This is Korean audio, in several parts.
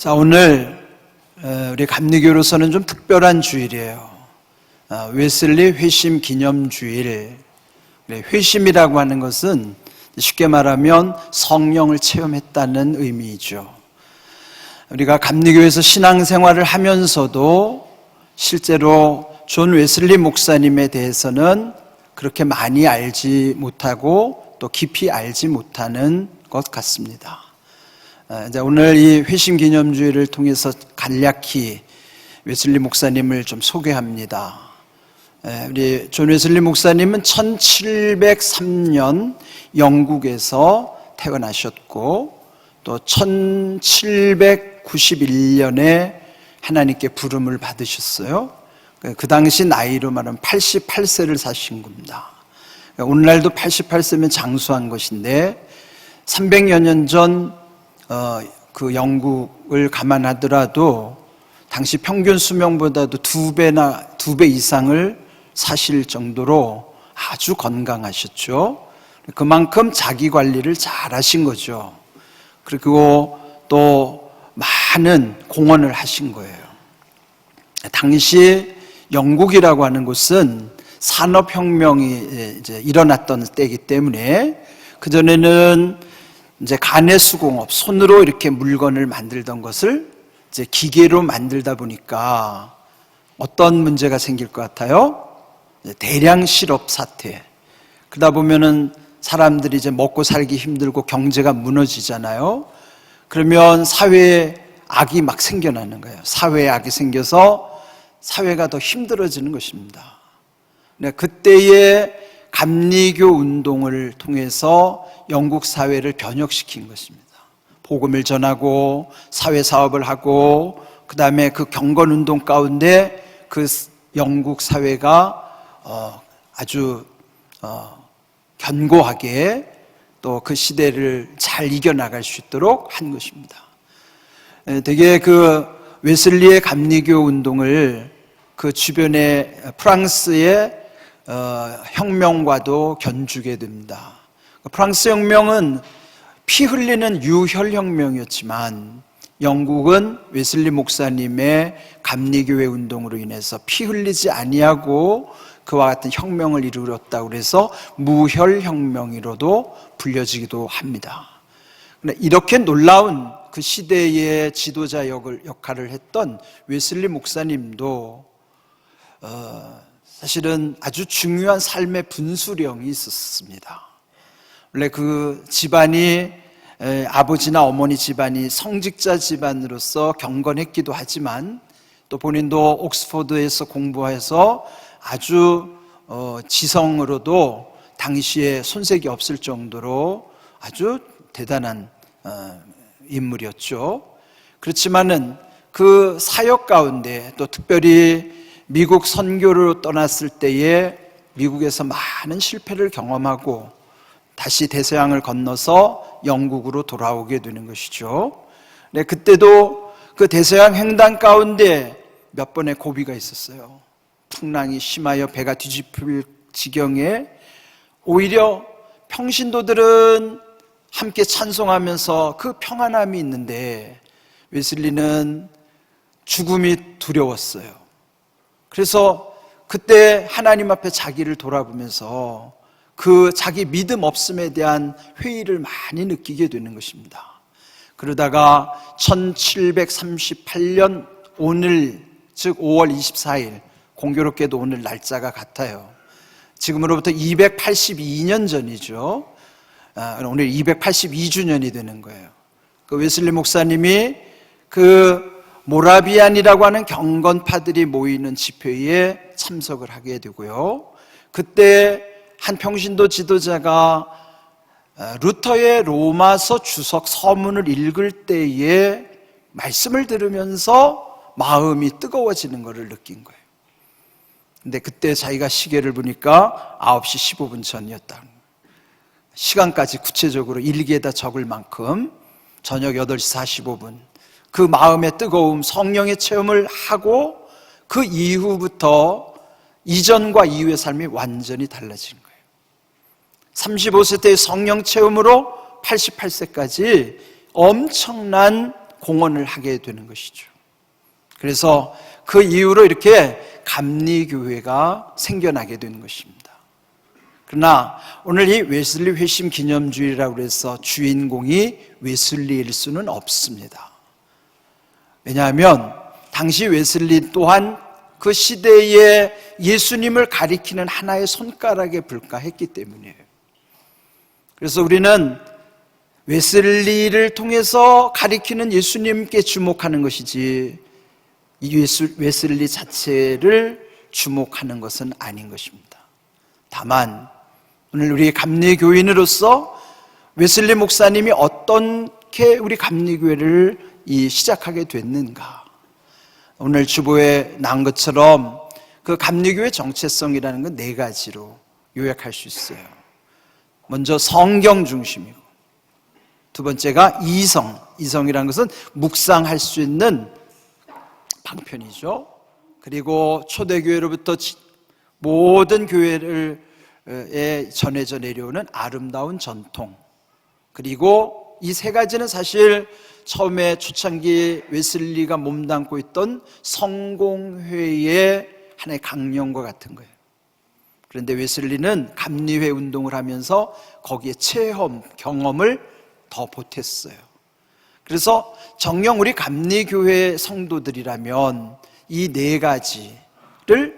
자, 오늘 우리 감리교로서는 좀 특별한 주일이에요. 웨슬리 회심 기념주일. 회심이라고 하는 것은 쉽게 말하면 성령을 체험했다는 의미이죠. 우리가 감리교에서 신앙생활을 하면서도 실제로 존 웨슬리 목사님에 대해서는 그렇게 많이 알지 못하고 또 깊이 알지 못하는 것 같습니다. 오늘 이 회심 기념주일을 통해서 간략히 웨슬리 목사님을 좀 소개합니다. 우리 존 웨슬리 목사님은 1703년 영국에서 태어나셨고 또 1791년에 하나님께 부름을 받으셨어요. 그 당시 나이로 말하면 88세를 사신 겁니다. 오늘날도 88세면 장수한 것인데 300여 년 전 그 영국을 감안하더라도 당시 평균 수명보다도 2배 이상을 사실 정도로 아주 건강하셨죠. 그만큼 자기 관리를 잘 하신 거죠. 그리고 또 많은 공헌을 하신 거예요. 당시 영국이라고 하는 곳은 산업혁명이 이제 일어났던 때이기 때문에 그전에는 이제 가내수공업, 손으로 이렇게 물건을 만들던 것을 이제 기계로 만들다 보니까 어떤 문제가 생길 것 같아요? 대량 실업 사태. 그러다 보면은 사람들이 이제 먹고 살기 힘들고 경제가 무너지잖아요. 그러면 사회에 악이 막 생겨나는 거예요. 사회에 악이 생겨서 사회가 더 힘들어지는 것입니다. 그때의 감리교 운동을 통해서 영국 사회를 변혁시킨 것입니다. 복음을 전하고 사회사업을 하고 그 다음에 그 경건운동 가운데 그 영국 사회가 아주 견고하게 또 그 시대를 잘 이겨나갈 수 있도록 한 것입니다. 되게 그 웨슬리의 감리교 운동을 그 주변에 프랑스의 혁명과도 견주게 됩니다. 프랑스 혁명은 피 흘리는 유혈혁명이었지만 영국은 웨슬리 목사님의 감리교회 운동으로 인해서 피 흘리지 아니하고 그와 같은 혁명을 이루었다고 해서 무혈혁명이로도 불려지기도 합니다. 이렇게 놀라운 그 시대의 지도자 역할을 했던 웨슬리 목사님도 사실은 아주 중요한 삶의 분수령이 있었습니다. 원래 그 집안이 아버지나 어머니 집안이 성직자 집안으로서 경건했기도 하지만 또 본인도 옥스퍼드에서 공부해서 아주 지성으로도 당시에 손색이 없을 정도로 아주 대단한 인물이었죠. 그렇지만은 그 사역 가운데 또 특별히 미국 선교를 떠났을 때에 미국에서 많은 실패를 경험하고 다시 대서양을 건너서 영국으로 돌아오게 되는 것이죠. 네, 그때도 그 대서양 횡단 가운데 몇 번의 고비가 있었어요. 풍랑이 심하여 배가 뒤집힐 지경에 오히려 평신도들은 함께 찬송하면서 그 평안함이 있는데 웨슬리는 죽음이 두려웠어요. 그래서 그때 하나님 앞에 자기를 돌아보면서 그 자기 믿음 없음에 대한 회의를 많이 느끼게 되는 것입니다. 그러다가 1738년 오늘, 즉 5월 24일, 공교롭게도 오늘 날짜가 같아요. 지금으로부터 282년 전이죠. 오늘 282주년이 되는 거예요. 그 웨슬리 목사님이 그 모라비안이라고 하는 경건파들이 모이는 집회에 참석을 하게 되고요. 그때 한 평신도 지도자가 루터의 로마서 주석 서문을 읽을 때에 말씀을 들으면서 마음이 뜨거워지는 것을 느낀 거예요. 근데 그때 자기가 시계를 보니까 9시 15분 전이었다. 시간까지 구체적으로 일기에다 적을 만큼 저녁 8시 45분 그 마음의 뜨거움, 성령의 체험을 하고 그 이후부터 이전과 이후의 삶이 완전히 달라진 거예요. 35세 때의 성령 체험으로 88세까지 엄청난 공헌을 하게 되는 것이죠. 그래서 그 이후로 이렇게 감리교회가 생겨나게 된 것입니다. 그러나 오늘 이 웨슬리 회심 기념주일이라고 해서 주인공이 웨슬리일 수는 없습니다. 왜냐하면 당시 웨슬리 또한 그 시대에 예수님을 가리키는 하나의 손가락에 불과했기 때문이에요. 그래서 우리는 웨슬리를 통해서 가리키는 예수님께 주목하는 것이지 이 웨슬리 자체를 주목하는 것은 아닌 것입니다. 다만 오늘 우리 감리교인으로서 웨슬리 목사님이 어떻게 우리 감리교회를 시작하게 됐는가, 오늘 주보에 나온 것처럼 그 감리교회 정체성이라는 건 4가지로 요약할 수 있어요. 먼저 성경 중심이고, 두 번째가 이성이라는 것은 묵상할 수 있는 방편이죠. 그리고 초대교회로부터 모든 교회를 전해져 내려오는 아름다운 전통, 그리고 이 3가지는 사실 처음에 초창기 웨슬리가 몸담고 있던 성공회의 하나의 강령과 같은 거예요. 그런데 웨슬리는 감리회 운동을 하면서 거기에 경험을 더 보탰어요. 그래서 정녕 우리 감리교회 성도들이라면 이 4가지를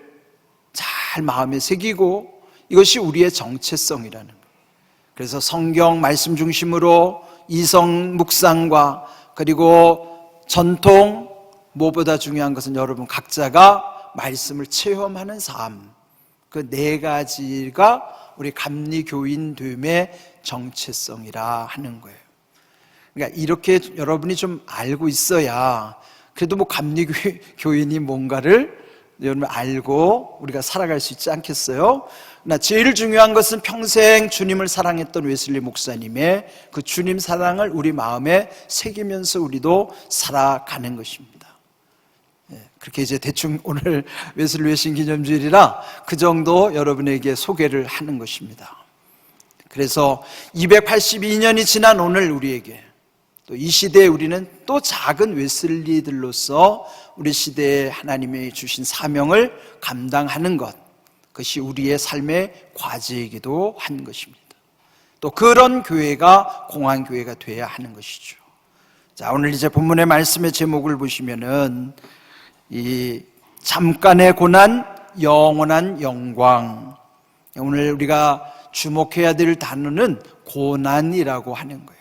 잘 마음에 새기고 이것이 우리의 정체성이라는 거예요. 그래서 성경 말씀 중심으로 이성 묵상과 그리고 전통, 무엇보다 중요한 것은 여러분 각자가 말씀을 체험하는 삶, 그 4가지가 우리 감리교인됨의 정체성이라 하는 거예요. 그러니까 이렇게 여러분이 좀 알고 있어야 그래도 뭐 감리교인이 뭔가를 여러분 알고 우리가 살아갈 수 있지 않겠어요? 나 제일 중요한 것은 평생 주님을 사랑했던 웨슬리 목사님의 그 주님 사랑을 우리 마음에 새기면서 우리도 살아가는 것입니다. 그렇게 이제 대충 오늘 웨슬리 회심 기념주일이라 그 정도 여러분에게 소개를 하는 것입니다. 그래서 282년이 지난 오늘 우리에게 또 이 시대에 우리는 또 작은 웨슬리들로서 우리 시대에 하나님이 주신 사명을 감당하는 것, 그것이 우리의 삶의 과제이기도 한 것입니다. 또 그런 교회가 공환교회가 되어야 하는 것이죠. 자, 오늘 이제 본문의 말씀의 제목을 보시면은 이 잠깐의 고난, 영원한 영광. 오늘 우리가 주목해야 될 단어는 고난이라고 하는 거예요.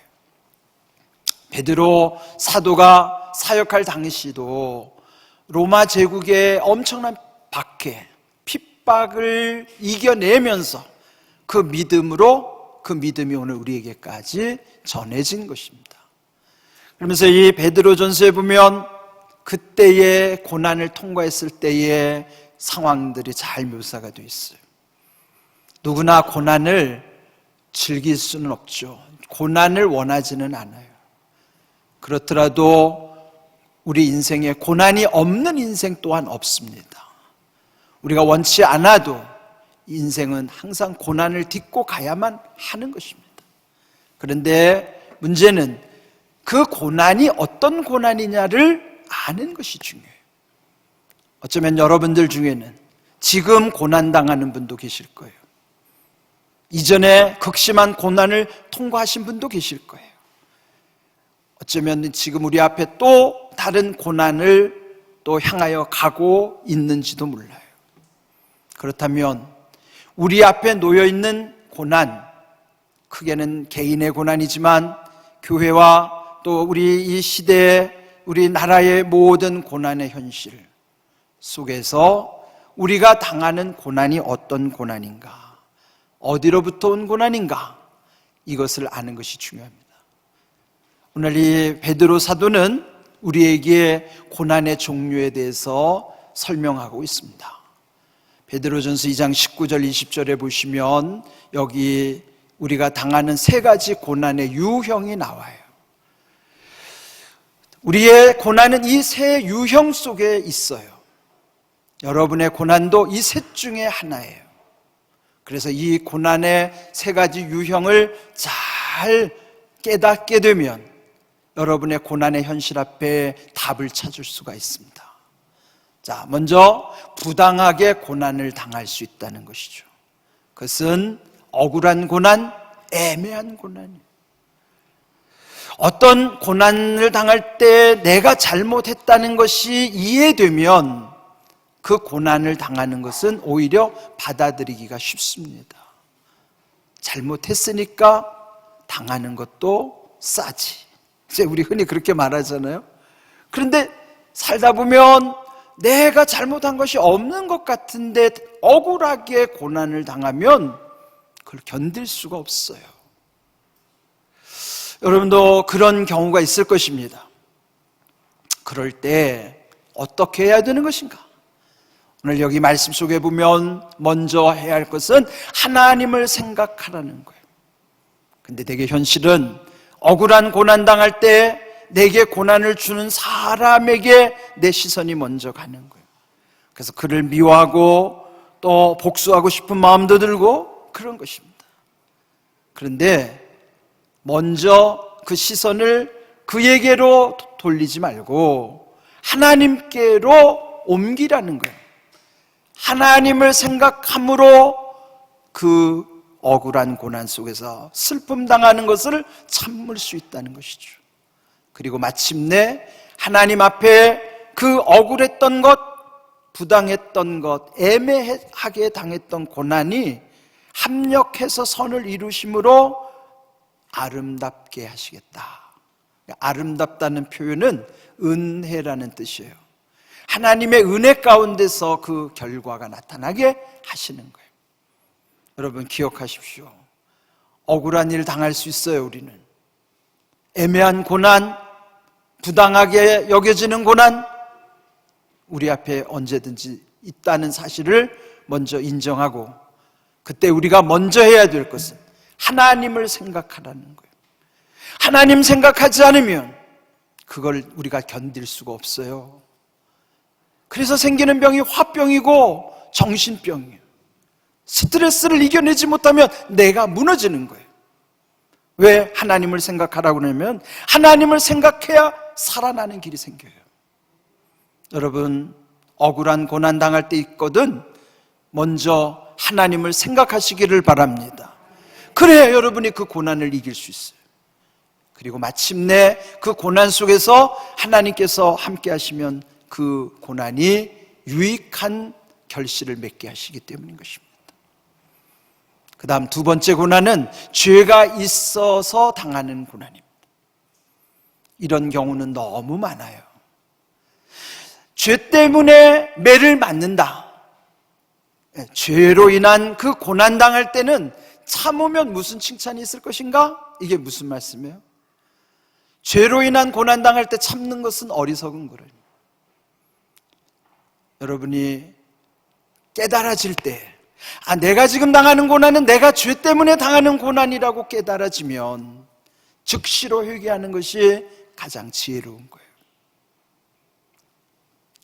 베드로 사도가 사역할 당시도 로마 제국의 엄청난 박해, 핍박을 이겨내면서 그 믿음이 오늘 우리에게까지 전해진 것입니다. 그러면서 이 베드로전서에 보면 그때의 고난을 통과했을 때의 상황들이 잘 묘사가 되어 있어요. 누구나 고난을 즐길 수는 없죠. 고난을 원하지는 않아요. 그렇더라도 우리 인생에 고난이 없는 인생 또한 없습니다. 우리가 원치 않아도 인생은 항상 고난을 딛고 가야만 하는 것입니다. 그런데 문제는 그 고난이 어떤 고난이냐를 아는 것이 중요해요. 어쩌면 여러분들 중에는 지금 고난당하는 분도 계실 거예요. 이전에 극심한 고난을 통과하신 분도 계실 거예요. 어쩌면 지금 우리 앞에 또 다른 고난을 또 향하여 가고 있는지도 몰라요. 그렇다면 우리 앞에 놓여있는 고난, 크게는 개인의 고난이지만 교회와 또 우리 이 시대의 우리 나라의 모든 고난의 현실 속에서 우리가 당하는 고난이 어떤 고난인가, 어디로부터 온 고난인가, 이것을 아는 것이 중요합니다. 오늘 이 베드로 사도는 우리에게 고난의 종류에 대해서 설명하고 있습니다. 베드로전서 2장 19절 20절에 보시면 여기 우리가 당하는 3가지 고난의 유형이 나와요. 우리의 고난은 이 3 유형 속에 있어요. 여러분의 고난도 이 셋 중에 하나예요. 그래서 이 고난의 3가지 유형을 잘 깨닫게 되면 여러분의 고난의 현실 앞에 답을 찾을 수가 있습니다. 자, 먼저 부당하게 고난을 당할 수 있다는 것이죠. 그것은 억울한 고난, 애매한 고난이에요. 어떤 고난을 당할 때 내가 잘못했다는 것이 이해되면 그 고난을 당하는 것은 오히려 받아들이기가 쉽습니다. 잘못했으니까 당하는 것도 싸지. 이제 우리 흔히 그렇게 말하잖아요. 그런데 살다 보면 내가 잘못한 것이 없는 것 같은데 억울하게 고난을 당하면 그걸 견딜 수가 없어요. 여러분도 그런 경우가 있을 것입니다. 그럴 때 어떻게 해야 되는 것인가? 오늘 여기 말씀 속에 보면 먼저 해야 할 것은 하나님을 생각하라는 거예요. 근데 되게 현실은 억울한 고난 당할 때 내게 고난을 주는 사람에게 내 시선이 먼저 가는 거예요. 그래서 그를 미워하고 또 복수하고 싶은 마음도 들고 그런 것입니다. 그런데 먼저 그 시선을 그에게로 돌리지 말고 하나님께로 옮기라는 거예요. 하나님을 생각함으로 그 억울한 고난 속에서 슬픔 당하는 것을 참을 수 있다는 것이죠. 그리고 마침내 하나님 앞에 그 억울했던 것, 부당했던 것, 애매하게 당했던 고난이 합력해서 선을 이루심으로 아름답게 하시겠다. 아름답다는 표현은 은혜라는 뜻이에요. 하나님의 은혜 가운데서 그 결과가 나타나게 하시는 거예요. 여러분 기억하십시오. 억울한 일 당할 수 있어요. 우리는 애매한 고난, 부당하게 여겨지는 고난 우리 앞에 언제든지 있다는 사실을 먼저 인정하고 그때 우리가 먼저 해야 될 것은 하나님을 생각하라는 거예요. 하나님 생각하지 않으면 그걸 우리가 견딜 수가 없어요. 그래서 생기는 병이 화병이고 정신병이에요. 스트레스를 이겨내지 못하면 내가 무너지는 거예요. 왜 하나님을 생각하라고 그러면 하나님을 생각해야 살아나는 길이 생겨요. 여러분 억울한 고난 당할 때 있거든 먼저 하나님을 생각하시기를 바랍니다. 그래야 여러분이 그 고난을 이길 수 있어요. 그리고 마침내 그 고난 속에서 하나님께서 함께 하시면 그 고난이 유익한 결실을 맺게 하시기 때문인 것입니다. 그 다음 두 번째 고난은 죄가 있어서 당하는 고난입니다. 이런 경우는 너무 많아요. 죄 때문에 매를 맞는다. 죄로 인한 그 고난 당할 때는 참으면 무슨 칭찬이 있을 것인가? 이게 무슨 말씀이에요? 죄로 인한 고난 당할 때 참는 것은 어리석은 거래요. 여러분이 깨달아질 때 내가 지금 당하는 고난은 내가 죄 때문에 당하는 고난이라고 깨달아지면 즉시로 회개하는 것이 가장 지혜로운 거예요.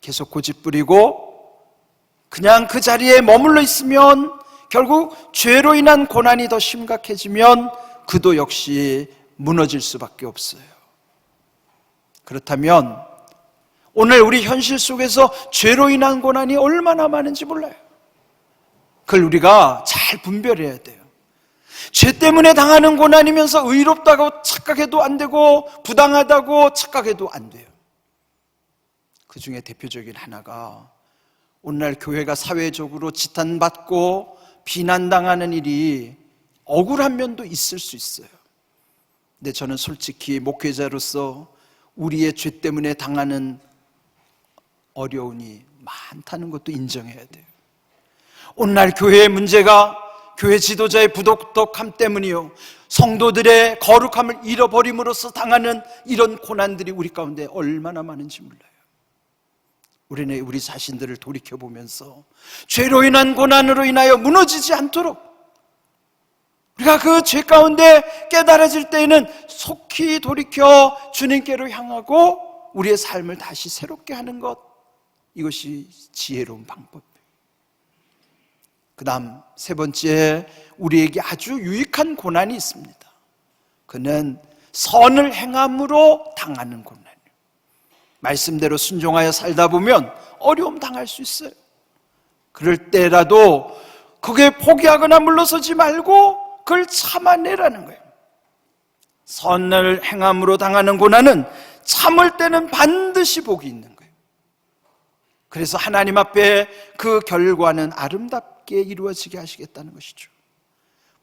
계속 고집부리고 그냥 그 자리에 머물러 있으면 결국 죄로 인한 고난이 더 심각해지면 그도 역시 무너질 수밖에 없어요. 그렇다면 오늘 우리 현실 속에서 죄로 인한 고난이 얼마나 많은지 몰라요. 그걸 우리가 잘 분별해야 돼요. 죄 때문에 당하는 고난이면서 의롭다고 착각해도 안 되고 부당하다고 착각해도 안 돼요. 그 중에 대표적인 하나가 오늘날 교회가 사회적으로 지탄받고 비난당하는 일이 억울한 면도 있을 수 있어요. 근데 저는 솔직히 목회자로서 우리의 죄 때문에 당하는 어려움이 많다는 것도 인정해야 돼요. 오늘날 교회의 문제가 교회 지도자의 부도덕함 때문이요 성도들의 거룩함을 잃어버림으로써 당하는 이런 고난들이 우리 가운데 얼마나 많은지 몰라요. 우리는 우리 자신들을 돌이켜보면서 죄로 인한 고난으로 인하여 무너지지 않도록 우리가 그 죄 가운데 깨달아질 때에는 속히 돌이켜 주님께로 향하고 우리의 삶을 다시 새롭게 하는 것, 이것이 지혜로운 방법이에요. 그 다음 세 번째, 우리에게 아주 유익한 고난이 있습니다. 그는 선을 행함으로 당하는 고난. 말씀대로 순종하여 살다 보면 어려움 당할 수 있어요. 그럴 때라도 그게 포기하거나 물러서지 말고 그걸 참아내라는 거예요. 선을 행함으로 당하는 고난은 참을 때는 반드시 복이 있는 거예요. 그래서 하나님 앞에 그 결과는 아름답게 이루어지게 하시겠다는 것이죠.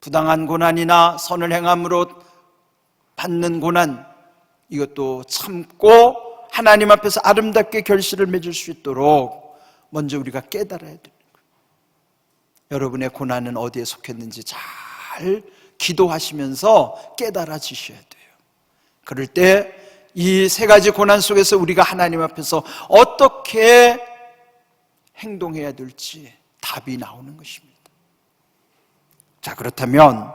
부당한 고난이나 선을 행함으로 받는 고난, 이것도 참고 하나님 앞에서 아름답게 결실을 맺을 수 있도록 먼저 우리가 깨달아야 되는 거예요. 여러분의 고난은 어디에 속했는지 잘 기도하시면서 깨달아지셔야 돼요. 그럴 때 이 세 가지 고난 속에서 우리가 하나님 앞에서 어떻게 행동해야 될지 답이 나오는 것입니다. 자, 그렇다면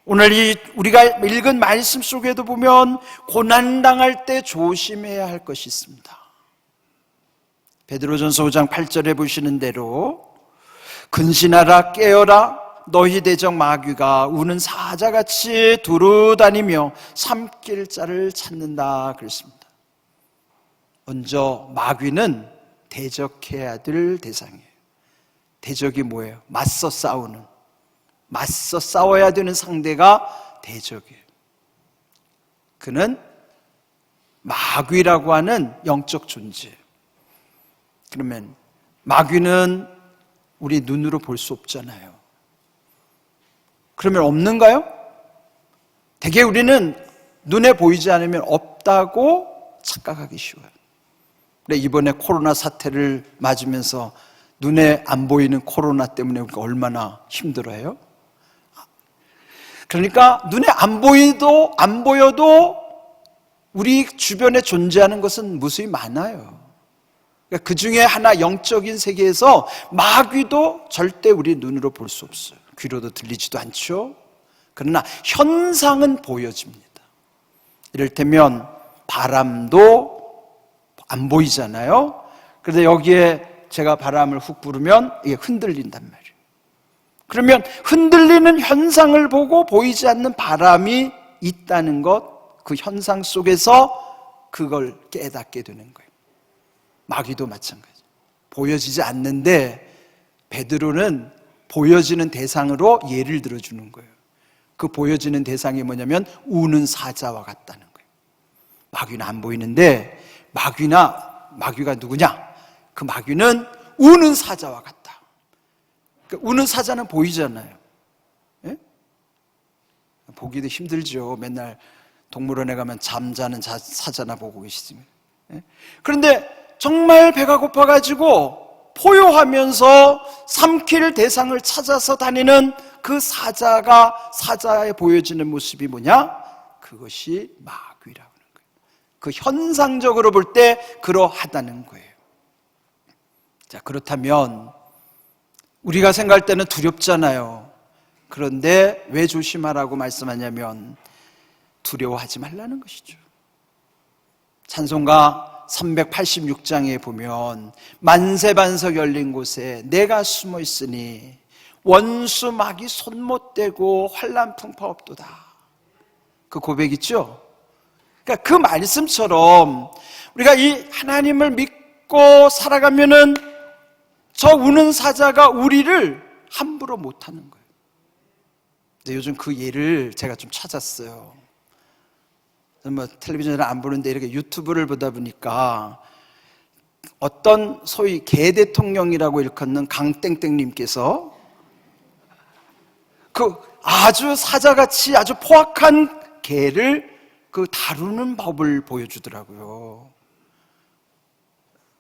오늘 우리가 읽은 말씀 속에도 보면 고난당할 때 조심해야 할 것이 있습니다. 베드로전서 5장 8절에 보시는 대로 근신하라 깨어라 너희 대적 마귀가 우는 사자같이 두루다니며 삼킬 자를 찾는다 그랬습니다. 먼저 마귀는 대적해야 될 대상이에요. 대적이 뭐예요? 맞서 싸워야 되는 상대가 대적이에요. 그는 마귀라고 하는 영적 존재예요. 그러면 마귀는 우리 눈으로 볼 수 없잖아요. 그러면 없는가요? 대개 우리는 눈에 보이지 않으면 없다고 착각하기 쉬워요. 근데 이번에 코로나 사태를 맞으면서 눈에 안 보이는 코로나 때문에 우리가 얼마나 힘들어해요? 그러니까 눈에 안 보여도 우리 주변에 존재하는 것은 무수히 많아요. 그러니까 그 중에 하나 영적인 세계에서 마귀도 절대 우리 눈으로 볼 수 없어요. 귀로도 들리지도 않죠. 그러나 현상은 보여집니다. 이를테면 바람도 안 보이잖아요. 그런데 여기에 제가 바람을 훅 부르면 이게 흔들린단 말이에요. 그러면 흔들리는 현상을 보고 보이지 않는 바람이 있다는 것, 그 현상 속에서 그걸 깨닫게 되는 거예요. 마귀도 마찬가지예요. 보여지지 않는데 베드로는 보여지는 대상으로 예를 들어주는 거예요. 그 보여지는 대상이 뭐냐면 우는 사자와 같다는 거예요. 마귀는 안 보이는데 마귀가 누구냐? 그 마귀는 우는 사자와 같다. 그러니까 우는 사자는 보이잖아요. 예? 보기도 힘들죠. 맨날 동물원에 가면 잠자는 사자나 보고 계시지만. 예? 그런데 정말 배가 고파가지고 포효하면서 삼킬 대상을 찾아서 다니는 그 사자에 보여지는 모습이 뭐냐? 그것이 마귀라고 하는 거예요. 그 현상적으로 볼 때 그러하다는 거예요. 자, 그렇다면 우리가 생각할 때는 두렵잖아요. 그런데 왜 조심하라고 말씀하냐면 두려워하지 말라는 것이죠. 찬송가 386장에 보면 만세반석 열린 곳에 내가 숨어 있으니 원수 마귀 손 못 대고 환난 풍파 없도다. 그 고백 있죠? 그러니까 그 말씀처럼 우리가 이 하나님을 믿고 살아가면은 저 우는 사자가 우리를 함부로 못하는 거예요. 근데 요즘 그 예를 제가 좀 찾았어요. 뭐 텔레비전을 안 보는데 이렇게 유튜브를 보다 보니까 어떤 소위 개 대통령이라고 일컫는 강땡땡님께서 그 아주 사자같이 아주 포악한 개를 그 다루는 법을 보여주더라고요.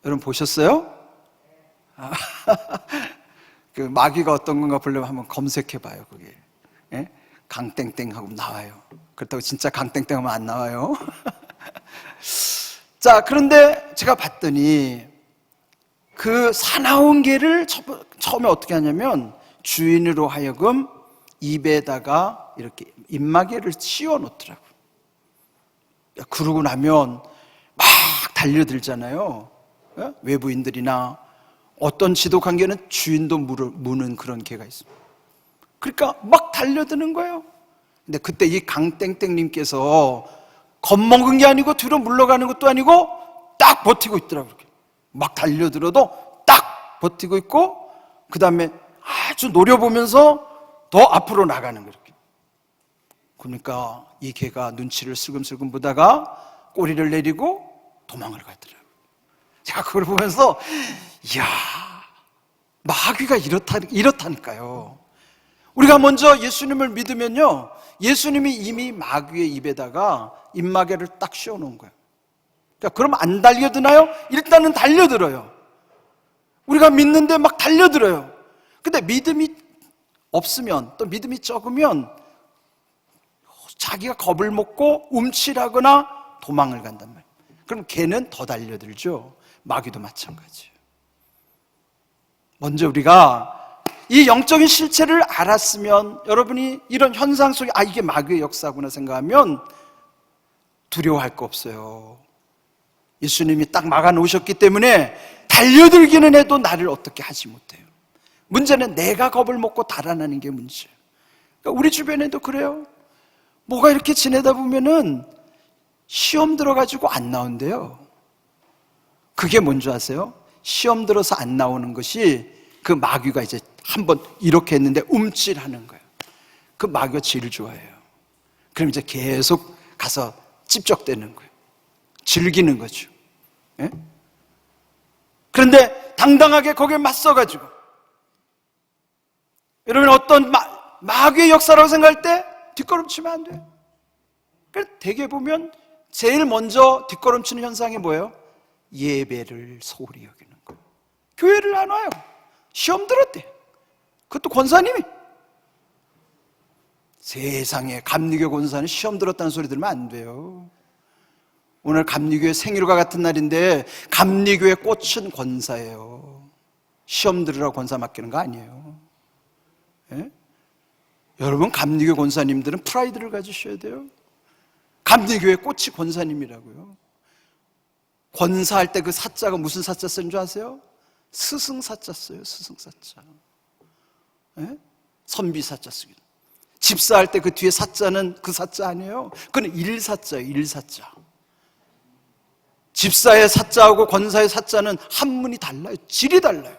여러분 보셨어요? 그 마귀가 어떤 건가 보려면 한번 검색해봐요. 그게 예? 강땡땡 하고 나와요. 그렇다고 진짜 강땡땡 하면 안 나와요. 자, 그런데 제가 봤더니 그 사나운 개를 처음에 어떻게 하냐면 주인으로 하여금 입에다가 이렇게 입마개를 씌워 놓더라고요. 그러고 나면 막 달려들잖아요. 외부인들이나 어떤 지독한 개는 주인도 무는 그런 개가 있습니다. 그러니까 막 달려드는 거예요. 근데 그때 이 강땡땡님께서 겁먹은 게 아니고 뒤로 물러가는 것도 아니고 딱 버티고 있더라고요. 막 달려들어도 딱 버티고 있고, 그 다음에 아주 노려보면서 더 앞으로 나가는 거예요. 그러니까 이 개가 눈치를 슬금슬금 보다가 꼬리를 내리고 도망을 가더라고요. 제가 그걸 보면서 이야, 마귀가 이렇다니까요. 우리가 먼저 예수님을 믿으면요, 예수님이 이미 마귀의 입에다가 입마개를 딱 씌워놓은 거예요. 그러니까 그럼 안 달려드나요? 일단은 달려들어요. 우리가 믿는데 막 달려들어요. 근데 믿음이 없으면, 또 믿음이 적으면 자기가 겁을 먹고 움찔하거나 도망을 간단 말이에요. 그럼 걔는 더 달려들죠. 마귀도 마찬가지예요. 먼저 우리가 이 영적인 실체를 알았으면, 여러분이 이런 현상 속에 이게 마귀의 역사구나 생각하면 두려워할 거 없어요. 예수님이 딱 막아놓으셨기 때문에 달려들기는 해도 나를 어떻게 하지 못해요. 문제는 내가 겁을 먹고 달아나는 게 문제예요. 그러니까 우리 주변에도 그래요. 뭐가 이렇게 지내다 보면은 시험 들어가지고 안 나온대요. 그게 뭔지 아세요? 시험 들어서 안 나오는 것이 그 마귀가 이제 한번 이렇게 했는데 움찔하는 거예요. 그 마귀가 제일 좋아해요. 그럼 이제 계속 가서 찝적대는 거예요. 즐기는 거죠. 예? 그런데 당당하게 거기에 맞서가지고, 여러분 어떤 마귀의 역사라고 생각할 때 뒷걸음치면 안 돼요. 그래서 대개 보면 제일 먼저 뒷걸음치는 현상이 뭐예요? 예배를 소홀히 여기는 거예요. 교회를 안 와요. 시험 들었대. 그것도 권사님이. 세상에, 감리교 권사는 시험 들었다는 소리 들으면 안 돼요. 오늘 감리교의 생일과 같은 날인데 감리교의 꽃은 권사예요. 시험 들으라고 권사 맡기는 거 아니에요. 예? 여러분, 감리교 권사님들은 프라이드를 가지셔야 돼요. 감리교의 꽃이 권사님이라고요. 권사할 때 그 사자가 무슨 사자 쓴 줄 아세요? 스승사자 써요. 스승사자. 예? 선비사자 쓰기도. 집사할 때 그 뒤에 사자는 그 사자 아니에요. 그건 일사자예요. 일사자. 집사의 사자하고 권사의 사자는 한문이 달라요. 질이 달라요.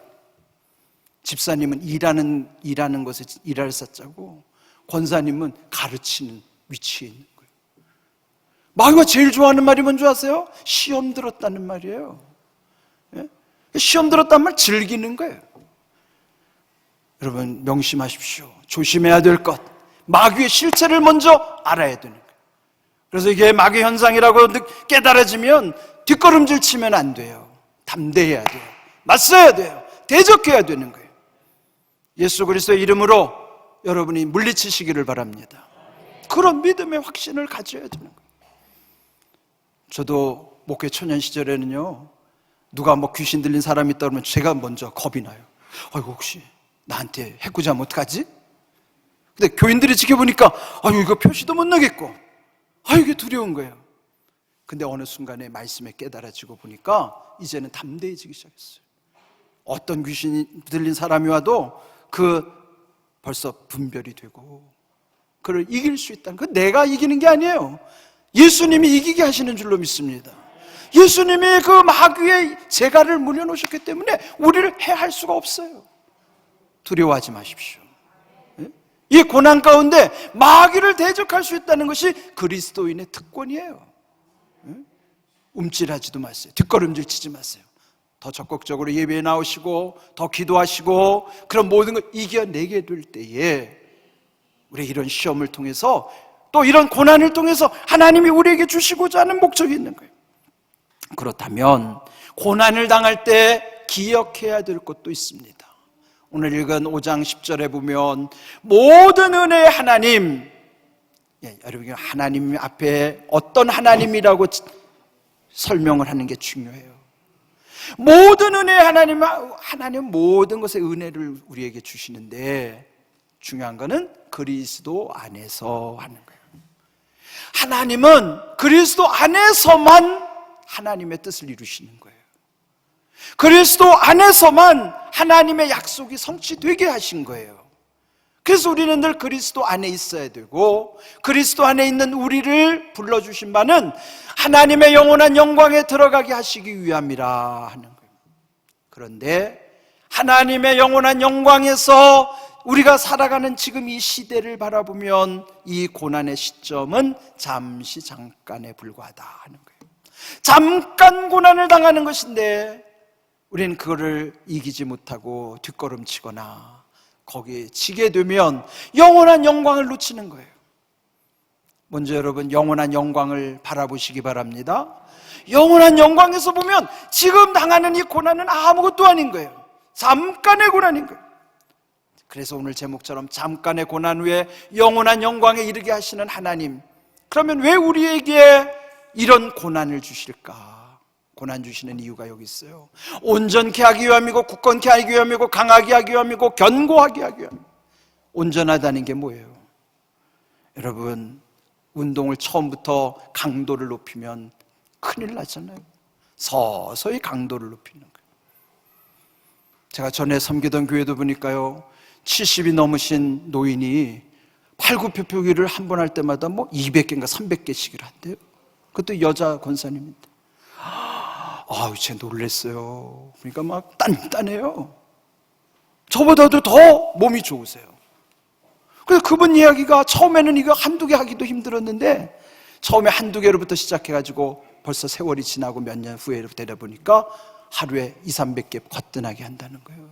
집사님은 일하는 것에 일할 사자고, 권사님은 가르치는 위치에 있는 거예요. 마귀가 제일 좋아하는 말이 뭔지 아세요? 시험 들었다는 말이에요. 예? 시험 들었다는 말 즐기는 거예요. 여러분 명심하십시오. 조심해야 될 것, 마귀의 실체를 먼저 알아야 되는 거예요. 그래서 이게 마귀 현상이라고 깨달아지면 뒷걸음질 치면 안 돼요. 담대해야 돼요. 맞서야 돼요. 대적해야 되는 거예요. 예수 그리스도의 이름으로 여러분이 물리치시기를 바랍니다. 그런 믿음의 확신을 가져야 되는 거예요. 저도 목회 초년 시절에는요, 누가 뭐 귀신 들린 사람이 있다 그러면 제가 먼저 겁이 나요. 아이고, 혹시 나한테 해코지하면 어떡하지? 근데 교인들이 지켜보니까 이거 표시도 못 나겠고, 이게 두려운 거예요. 근데 어느 순간에 말씀에 깨달아지고 보니까 이제는 담대해지기 시작했어요. 어떤 귀신이 들린 사람이 와도 벌써 분별이 되고 그를 이길 수 있다는, 그 내가 이기는 게 아니에요. 예수님이 이기게 하시는 줄로 믿습니다. 예수님이 그 마귀의 재갈을 물려놓으셨기 때문에 우리를 해할 수가 없어요. 두려워하지 마십시오. 이 고난 가운데 마귀를 대적할 수 있다는 것이 그리스도인의 특권이에요. 움찔하지도 마세요. 뒷걸음질 치지 마세요. 더 적극적으로 예배에 나오시고 더 기도하시고, 그런 모든 걸 이겨내게 될 때에 우리 이런 시험을 통해서, 또 이런 고난을 통해서 하나님이 우리에게 주시고자 하는 목적이 있는 거예요. 그렇다면 고난을 당할 때 기억해야 될 것도 있습니다. 오늘 읽은 5장 10절에 보면 모든 은혜의 하나님, 여러분 하나님 앞에 어떤 하나님이라고 설명을 하는 게 중요해요. 모든 은혜의 하나님은 모든 것의 은혜를 우리에게 주시는데, 중요한 것은 그리스도 안에서 하는 거예요. 하나님은 그리스도 안에서만 하나님의 뜻을 이루시는 거예요. 그리스도 안에서만 하나님의 약속이 성취되게 하신 거예요. 그래서 우리는 늘 그리스도 안에 있어야 되고, 그리스도 안에 있는 우리를 불러주신 바는 하나님의 영원한 영광에 들어가게 하시기 위함이라 하는 거예요. 그런데 하나님의 영원한 영광에서 우리가 살아가는 지금 이 시대를 바라보면 이 고난의 시점은 잠시 잠깐에 불과하다 하는 거예요. 잠깐 고난을 당하는 것인데 우리는 그거를 이기지 못하고 뒷걸음치거나 거기에 지게 되면 영원한 영광을 놓치는 거예요. 먼저 여러분, 영원한 영광을 바라보시기 바랍니다. 영원한 영광에서 보면 지금 당하는 이 고난은 아무것도 아닌 거예요. 잠깐의 고난인 거예요. 그래서 오늘 제목처럼 잠깐의 고난 후에 영원한 영광에 이르게 하시는 하나님, 그러면 왜 우리에게 이런 고난을 주실까? 고난 주시는 이유가 여기 있어요. 온전케 하기 위함이고, 굳건케 하기 위함이고, 강하게 하기 위함이고, 견고하게 하기 위함이고. 온전하다는 게 뭐예요? 여러분, 운동을 처음부터 강도를 높이면 큰일 나잖아요. 서서히 강도를 높이는 거예요. 제가 전에 섬기던 교회도 보니까요, 70이 넘으신 노인이 팔굽혀펴기를 한 번 할 때마다 뭐 200개인가 300개씩을 한대요. 그것도 여자 권사님인데. 아우, 쟤 놀랬어요. 그러니까 막 단단해요. 저보다도 더 몸이 좋으세요. 그래서 그분 이야기가 처음에는 이거 한두 개 하기도 힘들었는데 처음에 한두 개로부터 시작해가지고 벌써 세월이 지나고 몇 년 후에 되다 보니까 하루에 200~300개 거뜬하게 한다는 거예요.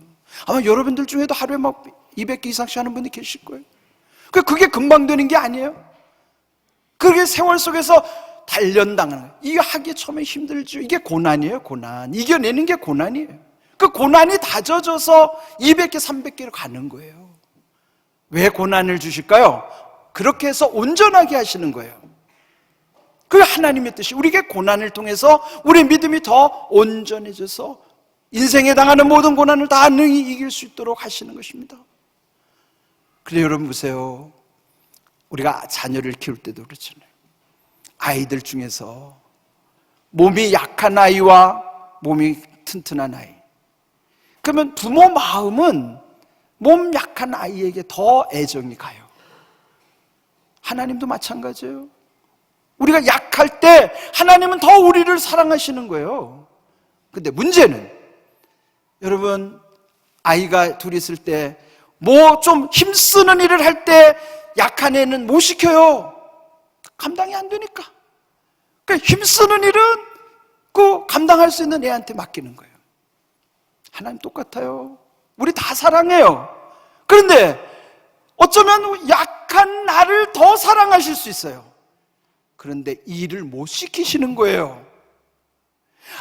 아마 여러분들 중에도 하루에 막 200개 이상씩 하는 분이 계실 거예요. 그게 금방 되는 게 아니에요. 그게 세월 속에서 단련당하는 거예요. 이게 하기 처음에 힘들죠. 이게 고난이에요. 고난. 이겨내는 게 고난이에요. 그 고난이 다져져서 200개, 300개로 가는 거예요. 왜 고난을 주실까요? 그렇게 해서 온전하게 하시는 거예요. 그게 하나님의 뜻이, 우리에게 고난을 통해서 우리 믿음이 더 온전해져서 인생에 당하는 모든 고난을 다 능히 이길 수 있도록 하시는 것입니다. 그런데 여러분 보세요. 우리가 자녀를 키울 때도 그렇잖아요. 아이들 중에서 몸이 약한 아이와 몸이 튼튼한 아이, 그러면 부모 마음은 몸 약한 아이에게 더 애정이 가요. 하나님도 마찬가지예요. 우리가 약할 때 하나님은 더 우리를 사랑하시는 거예요. 근데 문제는 여러분, 아이가 둘이 있을 때 뭐 좀 힘쓰는 일을 할 때 약한 애는 못 시켜요. 감당이 안 되니까. 그러니까 힘쓰는 일은 그 감당할 수 있는 애한테 맡기는 거예요. 하나님 똑같아요. 우리 다 사랑해요. 그런데 어쩌면 약한 나를 더 사랑하실 수 있어요. 그런데 일을 못 시키시는 거예요.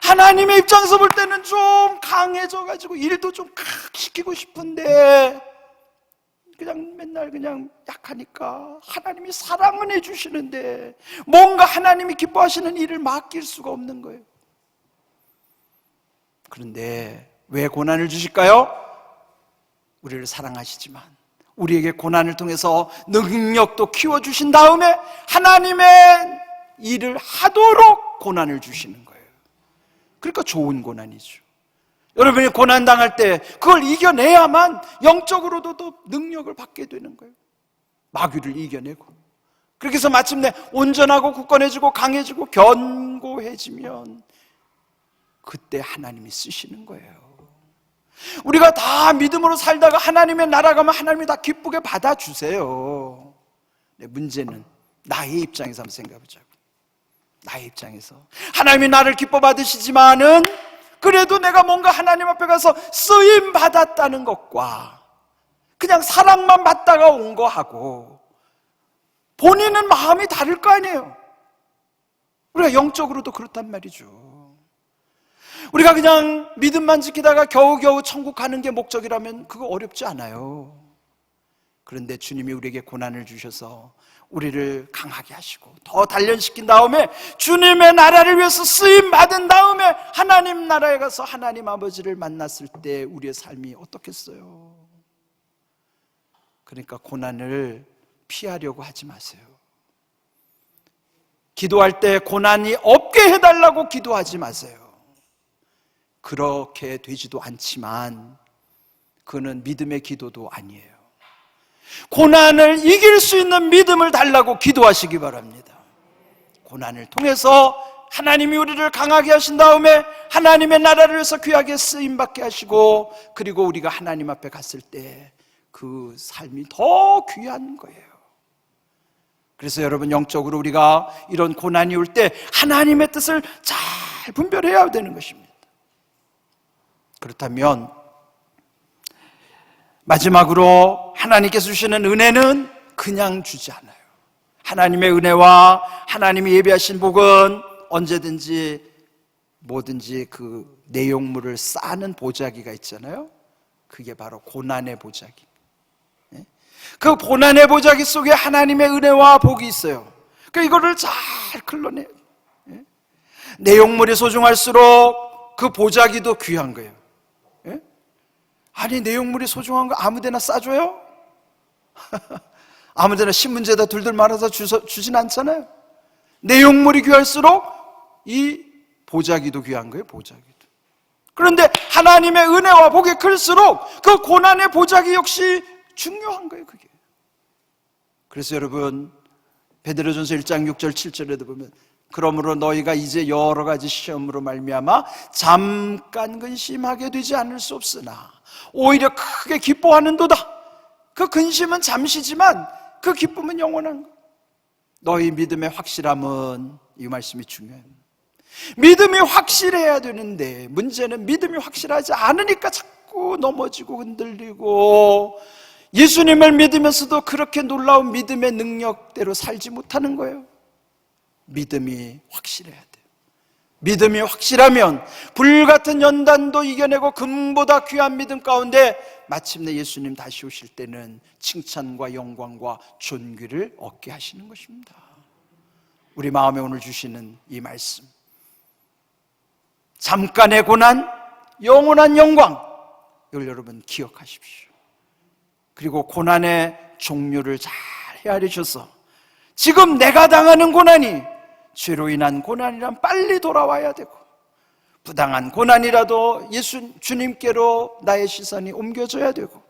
하나님의 입장에서 볼 때는 좀 강해져가지고 일도 좀 시키고 싶은데 그냥 맨날 그냥 약하니까 하나님이 사랑은 해주시는데 뭔가 하나님이 기뻐하시는 일을 맡길 수가 없는 거예요. 그런데 왜 고난을 주실까요? 우리를 사랑하시지만 우리에게 고난을 통해서 능력도 키워주신 다음에 하나님의 일을 하도록 고난을 주시는 거예요. 그러니까 좋은 고난이죠. 여러분이 고난 당할 때 그걸 이겨내야만 영적으로도 또 능력을 받게 되는 거예요. 마귀를 이겨내고, 그렇게 해서 마침내 온전하고 굳건해지고 강해지고 견고해지면 그때 하나님이 쓰시는 거예요. 우리가 다 믿음으로 살다가 하나님의 나라 가면 하나님이 다 기쁘게 받아주세요. 문제는 나의 입장에서 한번 생각해보자고. 나의 입장에서 하나님이 나를 기뻐 받으시지만은 그래도 내가 뭔가 하나님 앞에 가서 쓰임 받았다는 것과 그냥 사랑만 받다가 온 거하고 본인은 마음이 다를 거 아니에요. 우리가 영적으로도 그렇단 말이죠. 우리가 그냥 믿음만 지키다가 겨우겨우 천국 가는 게 목적이라면 그거 어렵지 않아요. 그런데 주님이 우리에게 고난을 주셔서 우리를 강하게 하시고 더 단련시킨 다음에 주님의 나라를 위해서 쓰임받은 다음에 하나님 나라에 가서 하나님 아버지를 만났을 때 우리의 삶이 어떻겠어요? 그러니까 고난을 피하려고 하지 마세요. 기도할 때 고난이 없게 해달라고 기도하지 마세요. 그렇게 되지도 않지만 그는 믿음의 기도도 아니에요. 고난을 이길 수 있는 믿음을 달라고 기도하시기 바랍니다. 고난을 통해서 하나님이 우리를 강하게 하신 다음에 하나님의 나라를 위해서 귀하게 쓰임받게 하시고, 그리고 우리가 하나님 앞에 갔을 때 그 삶이 더 귀한 거예요. 그래서 여러분, 영적으로 우리가 이런 고난이 올 때 하나님의 뜻을 잘 분별해야 되는 것입니다. 그렇다면 마지막으로 하나님께서 주시는 은혜는 그냥 주지 않아요. 하나님의 은혜와 하나님이 예비하신 복은 언제든지 뭐든지 그 내용물을 쌓는 보자기가 있잖아요. 그게 바로 고난의 보자기. 그 고난의 보자기 속에 하나님의 은혜와 복이 있어요. 그러니까 이거를 잘 걸러내요. 내용물이 소중할수록 그 보자기도 귀한 거예요. 아니, 내용물이 소중한 거 아무데나 싸줘요? 아무데나 신문지에다 둘둘 말아서 주진 않잖아요. 내용물이 귀할수록 이 보자기도 귀한 거예요. 보자기도. 그런데 하나님의 은혜와 복이 클수록 그 고난의 보자기 역시 중요한 거예요. 그게. 그래서 여러분, 베드로전서 1장 6절 7절에도 보면, 그러므로 너희가 이제 여러 가지 시험으로 말미암아 잠깐 근심하게 되지 않을 수 없으나 오히려 크게 기뻐하는도다. 그 근심은 잠시지만 그 기쁨은 영원한 거. 너희 믿음의 확실함은, 이 말씀이 중요해요. 믿음이 확실해야 되는데 문제는 믿음이 확실하지 않으니까 자꾸 넘어지고 흔들리고, 예수님을 믿으면서도 그렇게 놀라운 믿음의 능력대로 살지 못하는 거예요. 믿음이 확실해야 돼요. 믿음이 확실하면 불같은 연단도 이겨내고 금보다 귀한 믿음 가운데 마침내 예수님 다시 오실 때는 칭찬과 영광과 존귀를 얻게 하시는 것입니다. 우리 마음에 오늘 주시는 이 말씀, 잠깐의 고난, 영원한 영광, 이걸 여러분 기억하십시오. 그리고 고난의 종류를 잘 헤아리셔서 지금 내가 당하는 고난이 죄로 인한 고난이란 빨리 돌아와야 되고, 부당한 고난이라도 주님께로 나의 시선이 옮겨져야 되고,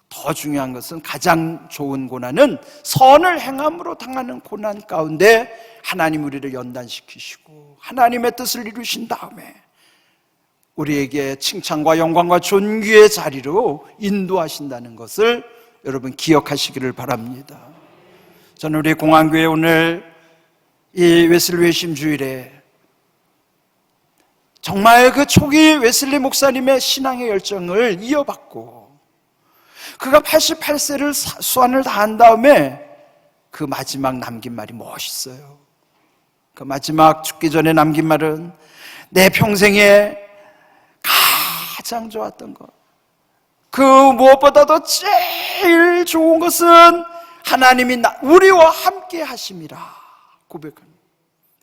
더 중요한 것은 가장 좋은 고난은 선을 행함으로 당하는 고난 가운데 하나님 우리를 연단시키시고 하나님의 뜻을 이루신 다음에 우리에게 칭찬과 영광과 존귀의 자리로 인도하신다는 것을 여러분 기억하시기를 바랍니다. 저는 우리 공안교회 오늘 이 웨슬리 회심 주일에 정말 그 초기 웨슬리 목사님의 신앙의 열정을 이어받고, 그가 88세를 수완을 다한 다음에 그 마지막 남긴 말이 멋있어요. 그 마지막 죽기 전에 남긴 말은, 내 평생에 가장 좋았던 것, 그 무엇보다도 제일 좋은 것은 하나님이 우리와 함께 하심이라 고백합니다.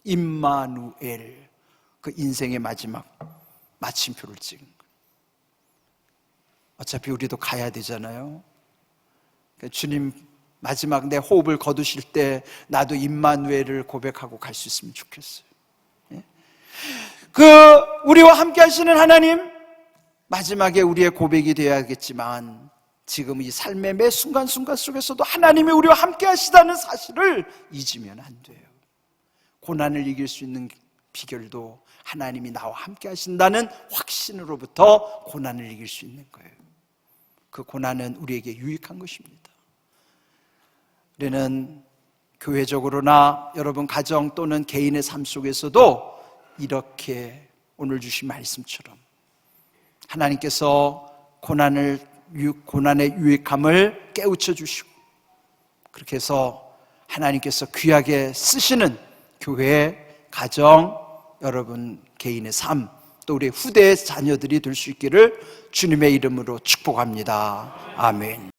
임마누엘, 그 인생의 마지막 마침표를 찍은 거예요. 어차피 우리도 가야 되잖아요. 주님 마지막 내 호흡을 거두실 때 나도 임마누엘을 고백하고 갈 수 있으면 좋겠어요. 그 우리와 함께 하시는 하나님, 마지막에 우리의 고백이 되어야겠지만 지금 이 삶의 매 순간순간 속에서도 하나님이 우리와 함께 하시다는 사실을 잊으면 안 돼요. 고난을 이길 수 있는 비결도 하나님이 나와 함께 하신다는 확신으로부터 고난을 이길 수 있는 거예요. 그 고난은 우리에게 유익한 것입니다. 우리는 교회적으로나 여러분 가정 또는 개인의 삶 속에서도 이렇게 오늘 주신 말씀처럼 하나님께서 고난의 유익함을 깨우쳐 주시고, 그렇게 해서 하나님께서 귀하게 쓰시는 교회, 가정, 여러분 개인의 삶, 또 우리 후대의 자녀들이 될 수 있기를 주님의 이름으로 축복합니다. 아멘.